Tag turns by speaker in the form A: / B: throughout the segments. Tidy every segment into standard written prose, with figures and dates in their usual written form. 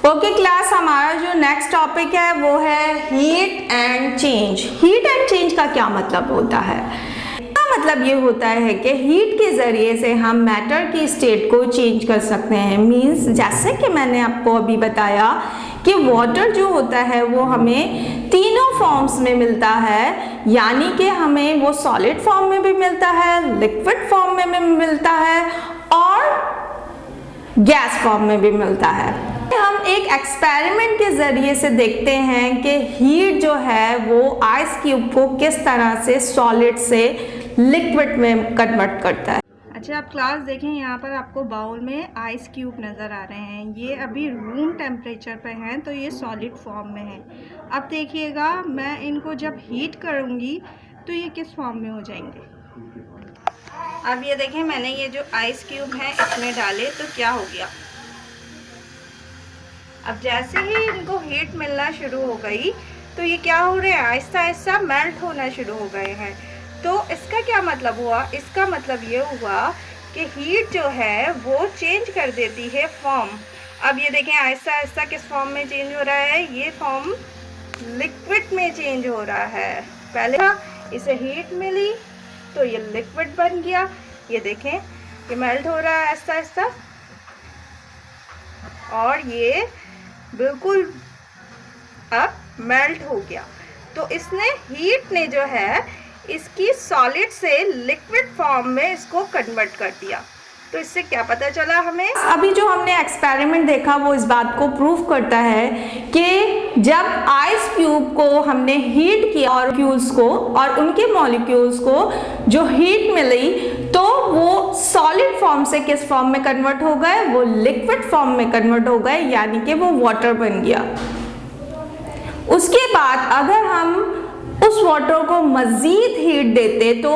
A: Okay class, हमारा जो next topic है वो है heat and change. Heat and change का क्या मतलब होता है? मतलब ये होता है कि हीट के ज़रिए से हम मैटर की स्टेट को चेंज कर सकते हैं। मींस जैसे कि मैंने आपको अभी बताया कि वाटर जो होता है वो हमें तीनों फॉर्म्स में मिलता है, यानी कि हमें वो सॉलिड फॉर्म में भी मिलता है, लिक्विड फॉर्म में भी मिलता है और गैस फॉर्म में भी मिलता है। हम एक एक्सपेरिमेंट के ज़रिए से देखते हैं कि हीट जो है वो आइस क्यूब को किस तरह से सॉलिड से लिक्विड में कन्वर्ट करता है। अच्छा, आप क्लास देखें, यहाँ पर आपको बाउल में आइस क्यूब नज़र आ रहे हैं। ये अभी रूम टेम्परेचर पे हैं, तो ये सॉलिड फॉर्म में है। अब देखिएगा, मैं इनको जब हीट करूँगी तो ये किस फॉर्म में हो जाएंगे। अब ये देखें, मैंने ये जो आइस क्यूब है इसमें डाले तो क्या हो गया। अब जैसे ही इनको हीट मिलना शुरू हो गई तो ये क्या हो रहे हैं, आहिस्ता आहिस्ता मेल्ट होना शुरू हो गए हैं। तो इसका क्या मतलब हुआ? इसका मतलब ये हुआ कि हीट जो है वो चेंज कर देती है फॉर्म। अब ये देखें, आहिस्ता आहिस्ता किस फॉर्म में चेंज हो रहा है, ये फॉर्म लिक्विड में चेंज हो रहा है। पहले इसे हीट मिली तो ये लिक्विड बन गया। ये देखें, ये मेल्ट हो रहा है आहिस्ता आहिस्ता और ये बिल्कुल अब मेल्ट हो गया। तो इसने हीट ने जो है इसकी सॉलिड से लिक्विड फॉर्म में इसको कन्वर्ट कर दिया। तो इससे क्या पता चला हमें? अभी जो हमने एक्सपेरिमेंट देखा वो इस बात को प्रूव करता है कि जब आइस क्यूब को हमने हीट किया और मॉलिक्यूल्स को और उनके मॉलिक्यूल्स को जो हीट मिली तो वो सॉलिड फॉर्म से किस फॉर्म में कन्वर्ट हो गए, वो लिक्विड फॉर्म में कन्वर्ट हो गए, यानी कि वो वाटर बन गया। उसके बाद अगर हम उस वाटर को मज़ीद हीट देते तो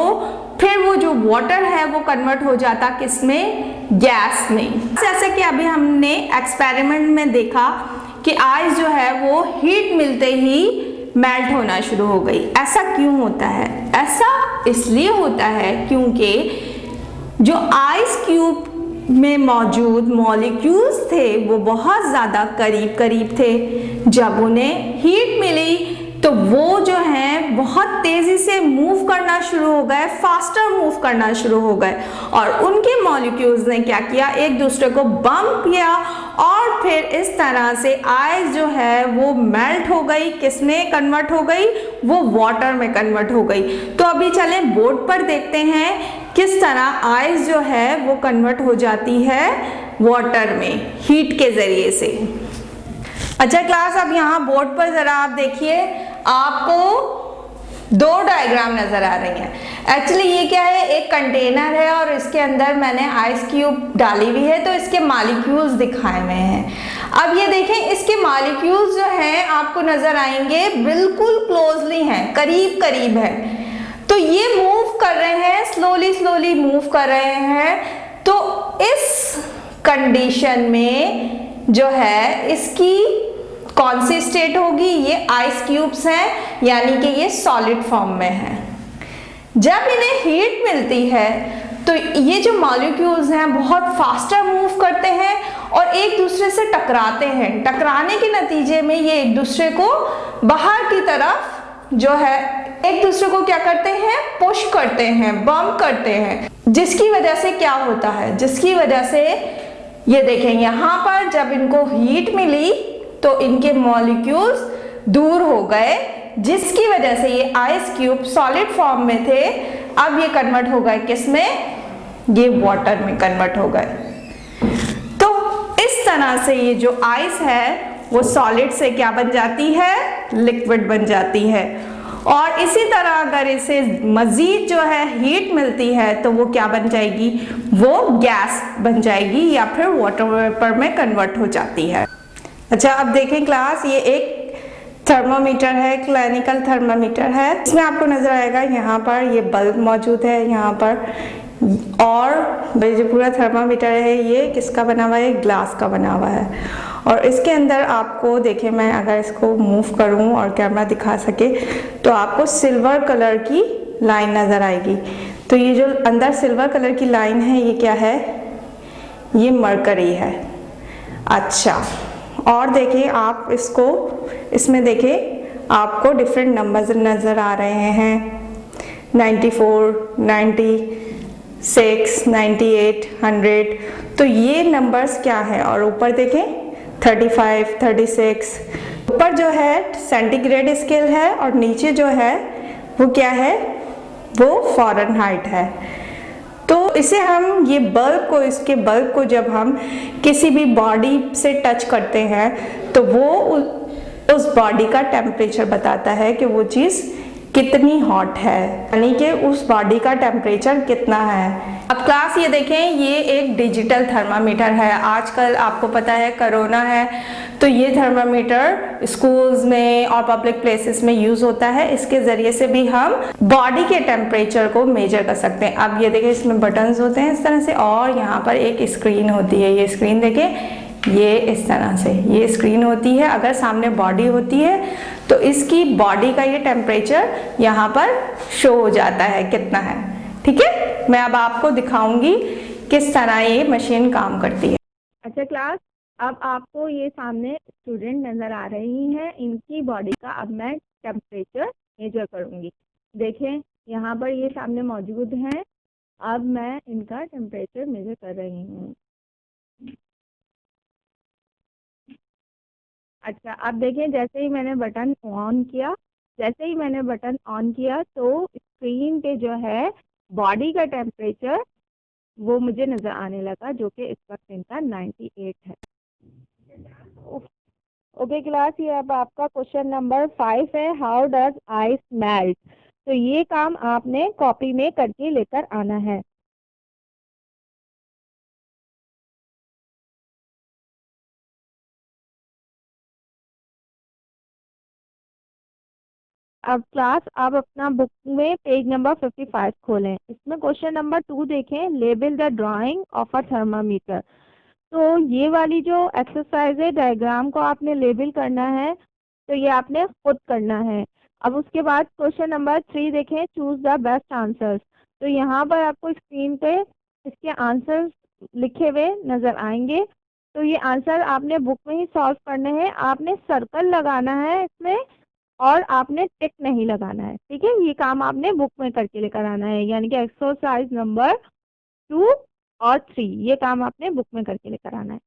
A: फिर वो जो वाटर है वो कन्वर्ट हो जाता किसमें, गैस में। जैसे कि अभी हमने एक्सपेरिमेंट में देखा कि आइस जो है वो हीट मिलते ही मेल्ट होना शुरू हो गई। ऐसा क्यों होता है? ऐसा इसलिए होता है क्योंकि जो आइस क्यूब में मौजूद मॉलिक्यूल्स थे वो बहुत ज़्यादा करीब करीब थे। जब उन्हें हीट मिली तो वो जो हैं बहुत तेज़ी से मूव करना शुरू हो गए, फास्टर मूव करना शुरू हो गए और उनके मॉलिक्यूल्स ने क्या किया, एक दूसरे को बम्प किया और फिर इस तरह से आइस जो है वो मेल्ट हो गई। किसमें कन्वर्ट हो गई? वो वाटर में कन्वर्ट हो गई। तो अभी चलें बोर्ड पर देखते हैं किस तरह आइस जो है वो कन्वर्ट हो जाती है वाटर में हीट के ज़रिए से। अच्छा क्लास, अब यहाँ बोर्ड पर ज़रा आप देखिए, आपको दो डायग्राम नज़र आ रही हैं। एक्चुअली ये क्या है, एक कंटेनर है और इसके अंदर मैंने आइस क्यूब डाली हुई है तो इसके मॉलिक्यूल्स दिखाए हुए हैं। अब ये देखें, इसके मॉलिक्यूल्स जो हैं आपको नज़र आएंगे बिल्कुल क्लोजली हैं, करीब करीब हैं। तो ये मूव कर रहे हैं, स्लोली स्लोली मूव कर रहे हैं। तो इस कंडीशन में जो है इसकी कौन सी स्टेट होगी? ये आइस क्यूब्स हैं, यानी कि ये सॉलिड फॉर्म में है। जब इन्हें हीट मिलती है तो ये जो मॉलिक्यूल्स हैं बहुत फास्टर मूव करते हैं और एक दूसरे से टकराते हैं। टकराने के नतीजे में ये एक दूसरे को बाहर की तरफ जो है एक दूसरे को क्या करते हैं, पुश करते हैं, बम्प करते हैं। जिसकी वजह से क्या होता है, जिसकी वजह से ये देखें, यहाँ पर जब इनको हीट मिली तो इनके मॉलिक्यूल्स दूर हो गए, जिसकी वजह से ये आइस क्यूब सॉलिड फॉर्म में थे, अब ये कन्वर्ट हो गए किसमें, ये वाटर में कन्वर्ट हो गए। तो इस तरह से ये जो आइस है वो सॉलिड से क्या बन जाती है, लिक्विड बन जाती है। और इसी तरह अगर इसे मज़ीद जो है हीट मिलती है तो वो क्या बन जाएगी, वो गैस बन जाएगी या फिर वाटर वेपर में कन्वर्ट हो जाती है। अच्छा, अब देखें क्लास, ये एक थर्मामीटर है, क्लिनिकल थर्मामीटर है। इसमें आपको नज़र आएगा यहाँ पर ये बल्ब मौजूद है यहाँ पर, और जो पूरा थर्मामीटर है ये किसका बना हुआ है, ग्लास का बना हुआ है। और इसके अंदर आपको देखें, मैं अगर इसको मूव करूं और कैमरा दिखा सके तो आपको सिल्वर कलर की लाइन नज़र आएगी। तो ये जो अंदर सिल्वर कलर की लाइन है ये क्या है, ये मरकरी है। अच्छा, और देखिए आप इसको, इसमें देखिए आपको डिफरेंट नंबर्स नज़र आ रहे हैं, 94, 96, 98, 100। तो ये नंबर्स क्या है, और ऊपर देखें 35, 36। ऊपर जो है सेंटीग्रेड स्केल है और नीचे जो है वो क्या है, वो फ़ारेनहाइट है। तो इसे हम ये बल्ब को, इसके बल्ब को जब हम किसी भी बॉडी से टच करते हैं तो वो उस बॉडी का टेम्परेचर बताता है कि वो चीज़ कितनी हॉट है, यानी कि उस बॉडी का टेम्परेचर कितना है। अब क्लास ये देखें, ये एक डिजिटल थर्मामीटर है। आजकल आपको पता है कोरोना है, तो ये थर्मामीटर स्कूल्स में और पब्लिक प्लेसेस में यूज़ होता है। इसके ज़रिए से भी हम बॉडी के टेम्परेचर को मेजर कर सकते हैं। अब ये देखें, इसमें बटन्स होते हैं इस तरह से, और यहाँ पर एक स्क्रीन होती है। ये स्क्रीन देखें, ये इस तरह से ये स्क्रीन होती है। अगर सामने बॉडी होती है तो इसकी बॉडी का ये टेम्परेचर यहाँ पर शो हो जाता है कितना है। ठीक है, मैं अब आपको दिखाऊंगी किस तरह ये मशीन काम करती है। अच्छा क्लास, अब आपको ये सामने स्टूडेंट नज़र आ रही हैं, इनकी बॉडी का अब मैं टेम्परेचर मेजर करूँगी। देखें यहाँ पर ये सामने मौजूद हैं, अब मैं इनका टेम्परेचर मेजर कर रही हूँ। अच्छा, अब देखें जैसे ही मैंने बटन ऑन किया, तो स्क्रीन पे जो है बॉडी का टेम्परेचर वो मुझे नज़र आने लगा, जो कि इस वक्त इनका 98 है। ओके क्लास, ये अब आपका क्वेश्चन नंबर 5 है, हाउ डज आइस मेल्ट। तो ये काम आपने कॉपी में करके लेकर आना है। अब क्लास आप अपना बुक में पेज नंबर 55 खोलें। इसमें क्वेश्चन नंबर 2 देखें, label the drying of a thermometer. तो ये वाली जो एक्सरसाइज है, डायग्राम को आपने लेबल करना है, तो ये आपने खुद करना है। अब उसके बाद क्वेश्चन नंबर 3 देखें, चूज द बेस्ट आंसर्स। तो यहाँ पर आपको स्क्रीन पे इसके आंसर्स लिखे हुए नज़र आएंगे। तो ये आंसर आपने बुक में ही सॉल्व करने हैं, आपने सर्कल लगाना है इसमें और आपने टिक नहीं लगाना है। ठीक है, ये काम आपने बुक में करके लेकर आना है, यानी कि एक्सरसाइज नंबर 2 और 3 ये काम आपने बुक में करके लेकर आना है।